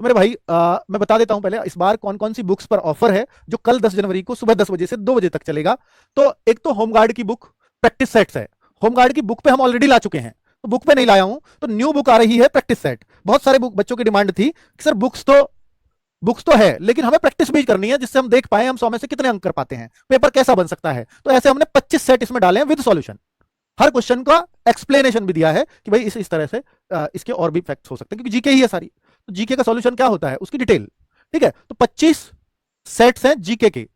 तो मेरे भाई मैं बता देता हूं पहले इस बार कौन कौन सी बुक्स पर ऑफर है जो कल 10 जनवरी को सुबह 10 बजे से 2 बजे तक चलेगा। तो एक तो होमगार्ड की बुक प्रैक्टिस सेट्स है। होमगार्ड की बुक पे हम ऑलरेडी ला चुके हैं, तो बुक पे नहीं लाया हूं, तो न्यू बुक आ रही है प्रैक्टिस सेट। बहुत सारे बुक बच्चों की डिमांड थी कि सर बुक्स तो है लेकिन हमें प्रैक्टिस भी करनी है जिससे हम देख पाए हम 100 में से कितने अंक कर पाते हैं, पेपर कैसा बन सकता है। तो ऐसे हमने 25 सेट इसमें डाले हैं विद सॉल्यूशन। हर क्वेश्चन का एक्सप्लेनेशन भी दिया है कि भाई इस तरह से इसके और भी फैक्ट्स हो सकते हैं, क्योंकि जीके ही है सारी। तो जीके का सॉल्यूशन क्या होता है उसकी डिटेल। ठीक है, तो 25 सेट्स हैं जीके के,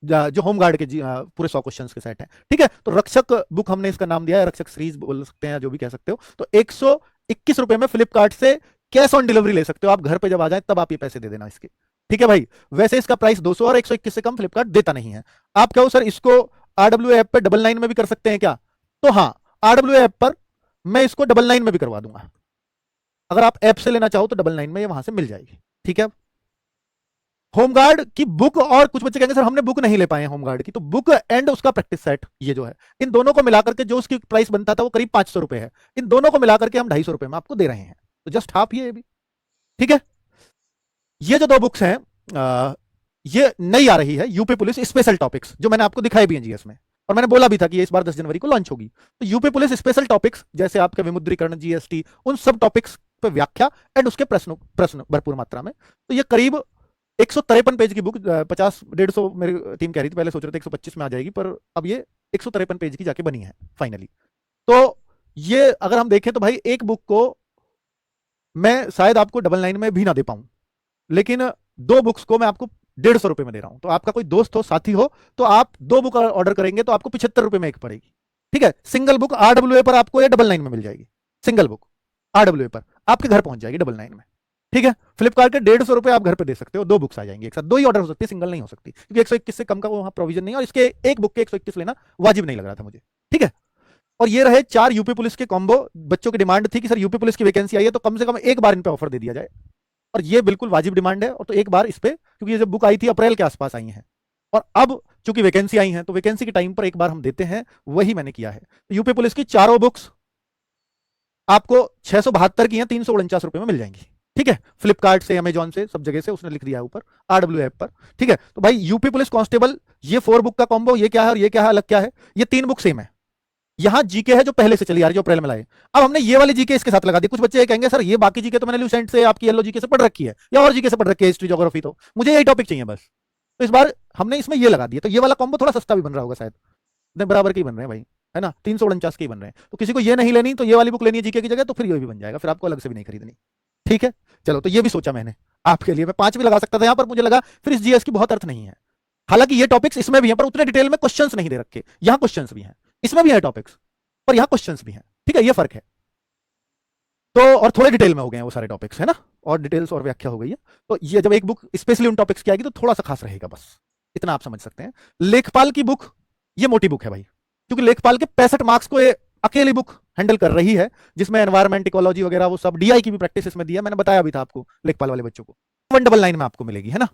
जो होमगार्ड के पूरे 100 क्वेश्चंस के सेट हैं। ठीक है, तो रक्षक बुक हमने इसका नाम दिया है, रक्षक सीरीज बोल सकते हैं जो भी कह सकते हो। तो 121 रुपए में फ्लिपकार्ट से कैश ऑन डिलीवरी ले सकते हो, आप घर पे जब आ जाए तब आप ये पैसे दे देना इसके। ठीक है भाई, वैसे इसका प्राइस 200 और 121 से कम फ्लिपकार्ट देता नहीं है। आप कहो सर इसको आरडब्ल्यू ऐप पे 99 में भी कर सकते हैं क्या, तो हाँ, आरडब्ल्यू ऐप पर मैं इसको 99 में भी करवा दूंगा। अगर आप ऐप से लेना चाहो तो 99 में ये वहां से मिल जाएगी। ठीक है, होमगार्ड की बुक, और कुछ बच्चे कहेंगे सर हमने बुक नहीं ले पाए हैं होमगार्ड की, तो बुक एंड उसका प्रैक्टिस सेट ये जो है, इन दोनों को मिलाकर के जो उसकी प्राइस बनता था वो करीब 500 रुपए है, इन दोनों को मिलाकर के हम 250 रुपए में आपको दे रहे हैं, तो जस्ट हाफ ये भी। ठीक है, ये जो दो बुक्स हैं ये नई आ रही है यूपी पुलिस स्पेशल टॉपिक्स, जो मैंने आपको दिखाई भी हैं जीएस में, और मैंने बोला भी था कि ये इस बार 10 जनवरी को लॉन्च होगी। तो यूपी पुलिस स्पेशल टॉपिक्स जैसे आपके विमुद्रीकरण, जीएसटी, उन सब टॉपिक्स पे व्याख्या एंड उसके प्रश्न प्रश्न भरपूर मात्रा में। तो ये करीब 153 पेज की बुक, 50 150 मेरी टीम कह रही थी, पहले सोच रहे थे 125 में आ जाएगी, पर अब ये 153 पेज की जाके बनी है फाइनली। तो ये अगर हम देखें तो भाई एक बुक को मैं शायद आपको 99 में भी ना दे पाऊं, लेकिन दो बुक्स को मैं आपको 150 रुपए में दे रहा हूं। तो आपका कोई दोस्त हो, साथी हो, तो आप दो बुक ऑर्डर करेंगे तो आपको 75 रुपए में एक पड़ेगी। ठीक है, सिंगल बुक आरडब्ल्यू पर आपको ये 99 में मिल जाएगी, सिंगल बुक आरडब्ल्यू पर आपके घर पहुंच जाएगी 99 में। ठीक है, फ्लिपकार्ट के 150 रुपए आप घर पे दे सकते हो, दो बुक्स आ जाएंगी एक साथ, दो ही ऑर्डर हो सकती है, सिंगल नहीं हो सकती, क्योंकि 121 से कम का वहां प्रोविजन नहीं है, और इसके एक बुक के 121 लेना वाजिब नहीं लग रहा था मुझे। ठीक है, और ये रहे 4 यूपी पुलिस के कॉम्बो। बच्चों की डिमांड थी कि सर यूपी पुलिस की वैकेंसी आई है तो कम से कम एक बार इन पे ऑफर दे दिया जाए, और ये बिल्कुल वाजिब डिमांड है। और तो एक बार इस पे, क्योंकि ये जब बुक आई थी अप्रैल के आसपास आई है, और अब चूंकि वैकेंसी आई है तो वैकेंसी के टाइम पर एक बार हम देते हैं, वही मैंने किया है। तो यूपी पुलिस की चारों बुक्स आपको 672 की हैं, 349 रुपए में मिल जाएंगी। ठीक है, फ्लिपकार्ट से, अमेजॉन से, सब जगह से उसने लिख दिया है ऊपर आरडब्ल्यू ऐप पर। ठीक है, तो भाई यूपी पुलिस कांस्टेबल ये 4 बुक का कॉम्बो, ये क्या है और ये क्या है, अलग क्या है, ये 3 बुक सेम है। यहां जीके है जो पहले से चली आ रही है, जो अप्रैल में लाए, अब हमने ये वाली जीके इसके साथ लगा दी। कुछ बच्चे कहेंगे सर ये बाकी जीके तो मैंने लूसेंट से, आपकी येलो जीके से पढ़ रखी है, या और जीके से पढ़ रखी है, हिस्ट्री ज्योग्राफी, तो मुझे यही टॉपिक चाहिए बस। तो इस बार हमने इसमें ये लगा दिया, तो ये वाला कॉम्बो थोड़ा सस्ता भी बन रहा होगा शायद, बराबर के ही बन रहे हैं भाई, है ना, 349 के ही बन रहे हैं। तो किसी को ये नहीं लेनी तो ये वाली बुक लेनी है जीके की जगह, तो फिर ये भी बन जाएगा, फिर आपको अलग से भी नहीं खरीदनी। ठीक है, चलो, तो ये भी सोचा मैंने आपके लिए, मैं 5 भी लगा सकता था यहाँ पर, मुझे लगा फिर इस जीएस की बहुत अर्थ नहीं है। हालांकि ये टॉपिक्स इसमें भी हैं पर उतने डिटेल में क्वेश्चंस नहीं दे रखे, यहाँ क्वेश्चंस भी हैं, इसमें भी है टॉपिक्स पर यहाँ क्वेश्चंस भी हैं। ठीक है, ये फर्क है। तो और थोड़े डिटेल में हो गए हैं वो सारे टॉपिक्स, है ना, और डिटेल्स और व्याख्या हो गई है। तो ये जब एक बुक स्पेशली उन टॉपिक्स की आएगी तो थोड़ा सा खास रहेगा, बस इतना आप समझ सकते हैं। लेखपाल की बुक ये मोटी बुक है भाई, क्योंकि लेखपाल के 65 मार्क्स को ये अकेली बुक हैंडल कर रही है, जिसमें एनवायरमेंट, इकोलॉजी वगैरह वो सब, डीआई की भी प्रैक्टिस इसमें दिया, मैंने बताया भी था आपको लेखपाल वाले बच्चों को। 199 में आपको मिलेगी, है ना।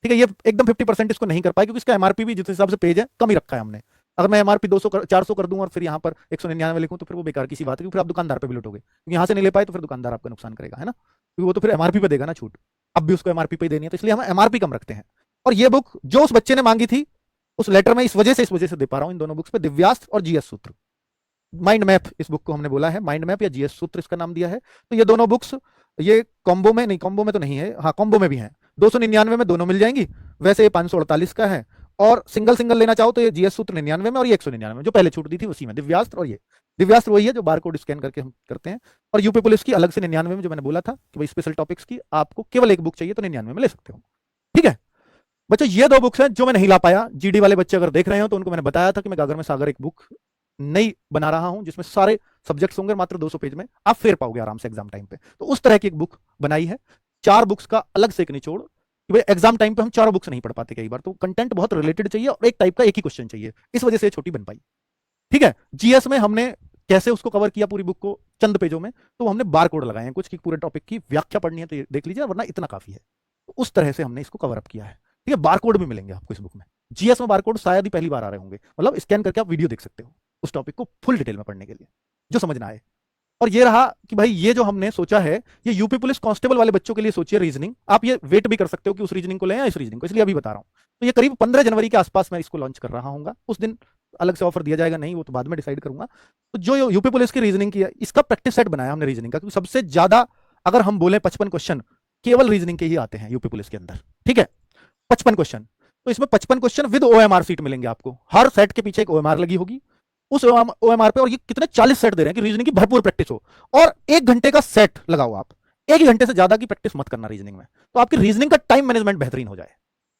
ठीक है, ये एकदम 50% इसको नहीं कर पाए, क्योंकि इसका एमआरपी भी जिस हिसाब से पेज है कम ही रखा है हमने। अगर मैं एमआरपी 200 400 कर दूं और फिर यहाँ पर 199 लिखूं तो फिर वो बेकार की सी बात है, फिर आप दुकानदार पे भी लुटोगे, क्योंकि यहाँ से नहीं ले पाए तो फिर दुकानदार आपका नुकसान करेगा, है ना, क्योंकि वो तो फिर एमआरपी पे देगा ना छूट, अब भी उसको एमआरपी पे देनी है, तो इसलिए हम एमआरपी कम रखते हैं। और ये बुक जो उस बच्चे ने मांगी थी उस लेटर में इस वजह से दे पा रहा हूं इन दोनों बुक्स पे, दिव्यास्त्र और जीएस सूत्र, माइंड मैप इस बुक को हमने बोला है, माइंड मैप या जीएस सूत्र इसका नाम दिया है। तो ये दोनों बुक्स ये कॉम्बो में नहीं, कॉम्बो में तो नहीं है, हाँ कॉम्बो में भी है, 299 में दोनों मिल जाएंगी। वैसे ये 548 का है, और सिंगल सिंगल लेना चाहो तो ये जीएस सूत्र 99 में, और ये 199 में, जो पहले छूट दी थी उसी में दिव्यास्त्र। और ये दिव्यास्त्र वही है जो बार कोड स्कैन करके हम करते हैं, और यूपी पुलिस की अलग से 99 में, जो मैंने बोला था कि भाई स्पेशल टॉपिक्स की आपको केवल एक बुक चाहिए तो 99 में ले सकते हो। ठीक है बच्चों, ये दो बुक्स हैं जो मैं नहीं ला पाया। जीडी वाले बच्चे अगर देख रहे हो तो उनको मैंने बताया था कि मैं गागर में सागर एक बुक नई बना रहा हूं, जिसमें सारे सब्जेक्ट्स होंगे, मात्र 200 पेज में आप फेर पाओगे आराम से एग्जाम टाइम पे। तो उस तरह की एक बुक बनाई है, 4 बुक्स का अलग से एक निचोड़, कि भाई एग्जाम टाइम पे हम चारों बुक्स नहीं पढ़ पाते कई बार, तो कंटेंट बहुत रिलेटेड चाहिए और एक टाइप का एक ही क्वेश्चन चाहिए, इस वजह से ये छोटी बन पाई। ठीक है, जीएस में हमने कैसे उसको कवर किया पूरी बुक को चंद पेजों में, तो हमने बार कोड लगाए हैं कुछ की, पूरे टॉपिक की व्याख्या पढ़नी है तो देख लीजिए, वरना इतना काफी है। तो उस तरह से हमने इसको कवर अप किया है। ठीक है, बार कोड भी मिलेंगे आपको इस बुक में, जीएस में बार कोड शायद ही पहली बार आ रहे होंगे, मतलब स्कैन करके आप वीडियो देख सकते हो उस टॉपिक को फुल डिटेल में पढ़ने के लिए, जो समझ ना आए। और ये रहा कि भाई ये जो हमने सोचा है ये यूपी पुलिस कांस्टेबल वाले बच्चों के लिए सोचिए रीजनिंग, आप ये वेट भी कर सकते हो कि उस रीजनिंग को लें या इस रीजनिंग को, इसलिए अभी बता रहा हूं। तो ये करीब 15 जनवरी के आसपास मैं इसको लॉन्च कर रहा हूँ, उस दिन अलग से ऑफर दिया जाएगा नहीं, वो तो बाद में डिसाइड करूंगा। तो जो यूपी पुलिस की रीजनिंग की है, इसका प्रैक्टिस सेट बनाया हमने रीजनिंग का, क्योंकि सबसे ज्यादा अगर हम बोले 55 क्वेश्चन केवल रीजनिंग के ही आते हैं यूपी पुलिस के अंदर, ठीक है, 55 क्वेश्चन। तो इसमें 55 क्वेश्चन विद ओएमआर सीट मिलेंगे आपको, हर सेट के पीछे एक ओएमआर लगी होगी, उस ओएमआर पे, और ये कितने 40 सेट दे रहे हैं कि रीजनिंग की भरपूर प्रैक्टिस हो। और 1 घंटे का सेट लगाओ आप, 1 ही घंटे से ज्यादा की प्रैक्टिस मत करना रीजनिंग में, तो आपकी रीजनिंग का टाइम मैनेजमेंट बेहतरीन हो जाए,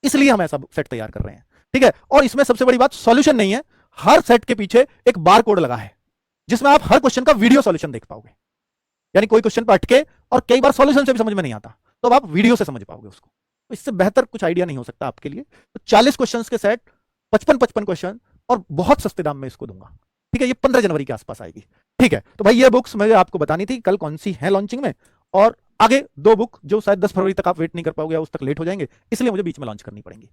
इसलिए हम ऐसा सेट तैयार कर रहे हैं, ठीक है। और इसमें सबसे बड़ी बात सॉल्यूशन नहीं है, हर सेट के पीछे एक बार कोड लगा है जिसमें आप हर क्वेश्चन का वीडियो सॉल्यूशन देख पाओगे, यानी कोई क्वेश्चन पर अटके और कई बार सॉल्यूशन से भी समझ में नहीं आता, तो अब आप वीडियो से समझ पाओगे उसको। तो इससे बेहतर कुछ आइडिया नहीं हो सकता आपके लिए। तो 40 क्वेश्चन के सेट, 55-55 क्वेश्चन, और बहुत सस्ते दाम में इसको दूंगा, ठीक है। ये 15 जनवरी के आसपास आएगी, ठीक है। तो भाई ये बुक्स मुझे आपको बतानी थी कल कौन सी है लॉन्चिंग में, और आगे 2 बुक जो शायद 10 फरवरी तक आप वेट नहीं कर पाओगे, उस तक लेट हो जाएंगे, इसलिए मुझे बीच में लॉन्च करनी पड़ेंगी।